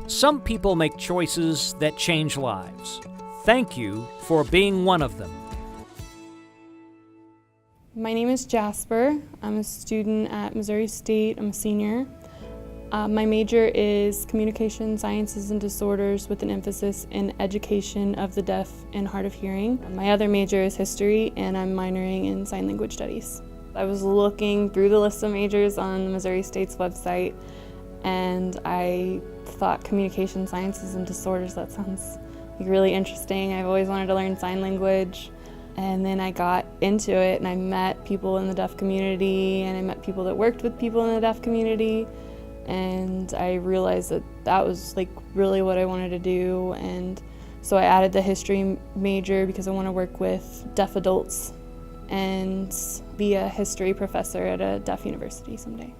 Some people make choices that change lives. Thank you for being one of them. My name is Jasper. I'm a student at Missouri State. I'm a senior. My major is Communication Sciences and Disorders with an emphasis in education of the deaf and hard of hearing. My other major is history, and I'm minoring in sign language studies. I was looking through the list of majors on Missouri State's website, and I thought Communication Sciences and Disorders, that sounds like really interesting. I've always wanted to learn sign language. And then I got into it, and I met people in the deaf community, and I met people that worked with people in the deaf community. And I realized that that was like really what I wanted to do. And so I added the history major because I want to work with deaf adults and be a history professor at a deaf university someday.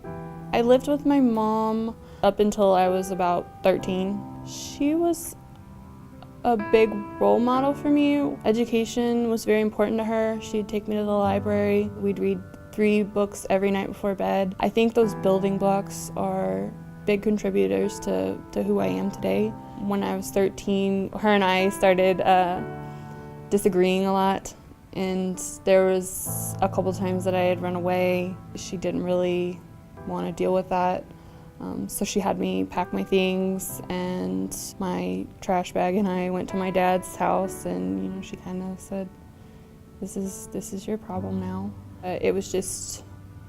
I lived with my mom up until I was about 13. She was a big role model for me. Education was very important to her. She'd take me to the library. We'd read 3 books every night before bed. I think those building blocks are big contributors to who I am today. When I was 13, her and I started disagreeing a lot, and there was a couple times that I had run away. She didn't really want to deal with that. So she had me pack my things and my trash bag, and I went to my dad's house, and she kind of said, this is your problem now. It was just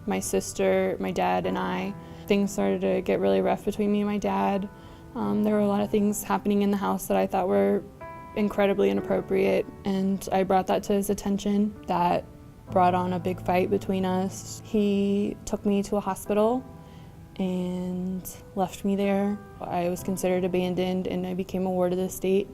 my sister, my dad, and I. Things started to get really rough between me and my dad. There were a lot of things happening in the house that I thought were incredibly inappropriate, and I brought that to his attention. That brought on a big fight between us. He took me to a hospital and left me there. I was considered abandoned, and I became a ward of the state.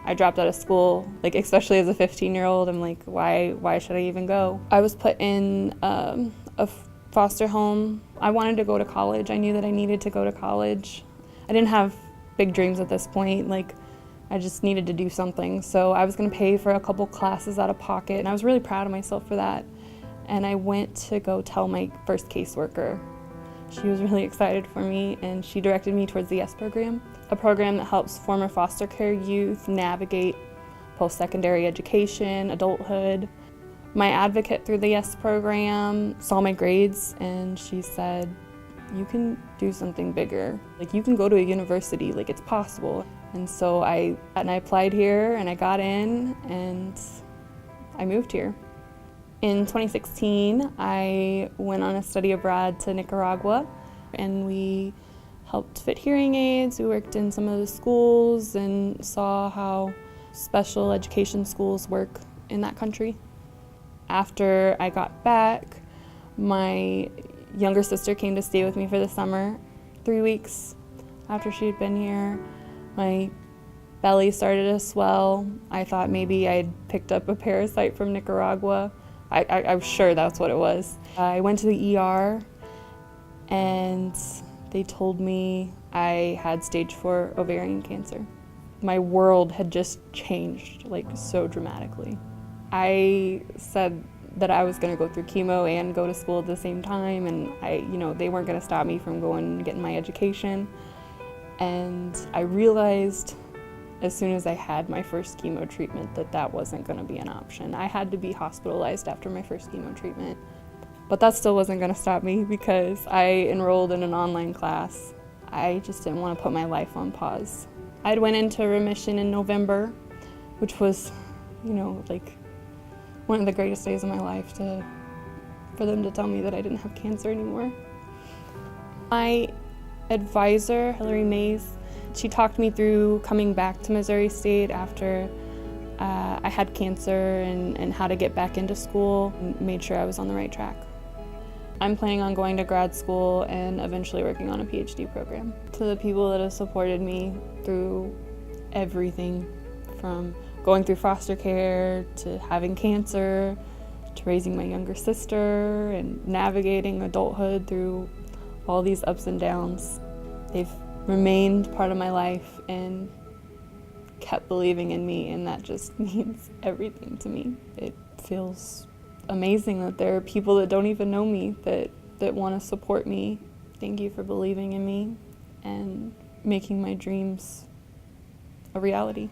I dropped out of school, especially as a 15-year-old. I'm like, why should I even go? I was put in a foster home. I wanted to go to college. I knew that I needed to go to college. I didn't have big dreams at this point. I just needed to do something. So I was gonna pay for a couple classes out of pocket, and I was really proud of myself for that. And I went to go tell my first caseworker. She was really excited for me, and she directed me towards the YES program, a program that helps former foster care youth navigate post-secondary education, adulthood. My advocate through the YES program saw my grades, and she said, you can do something bigger. You can go to a university, it's possible. And so I applied here, and I got in, and I moved here. In 2016, I went on a study abroad to Nicaragua, and we helped fit hearing aids. We worked in some of the schools and saw how special education schools work in that country. After I got back, my younger sister came to stay with me for the summer. 3 weeks after she had been here, my belly started to swell. I thought maybe I'd picked up a parasite from Nicaragua. I'm sure that's what it was. I went to the ER, and they told me I had stage 4 ovarian cancer. My world had just changed so dramatically. I said that I was gonna go through chemo and go to school at the same time, and they weren't gonna stop me from going and getting my education. And I realized as soon as I had my first chemo treatment that wasn't going to be an option. I had to be hospitalized after my first chemo treatment. But that still wasn't going to stop me because I enrolled in an online class. I just didn't want to put my life on pause. I went into remission in November, which was, one of the greatest days of my life for them to tell me that I didn't have cancer anymore. My advisor, Hillary Mays, she talked me through coming back to Missouri State after I had cancer and how to get back into school, and made sure I was on the right track. I'm planning on going to grad school and eventually working on a PhD program. To the people that have supported me through everything, from going through foster care to having cancer to raising my younger sister and navigating adulthood through all these ups and downs, they've remained part of my life and kept believing in me, and that just means everything to me. It feels amazing that there are people that don't even know me that want to support me. Thank you for believing in me, and making my dreams a reality.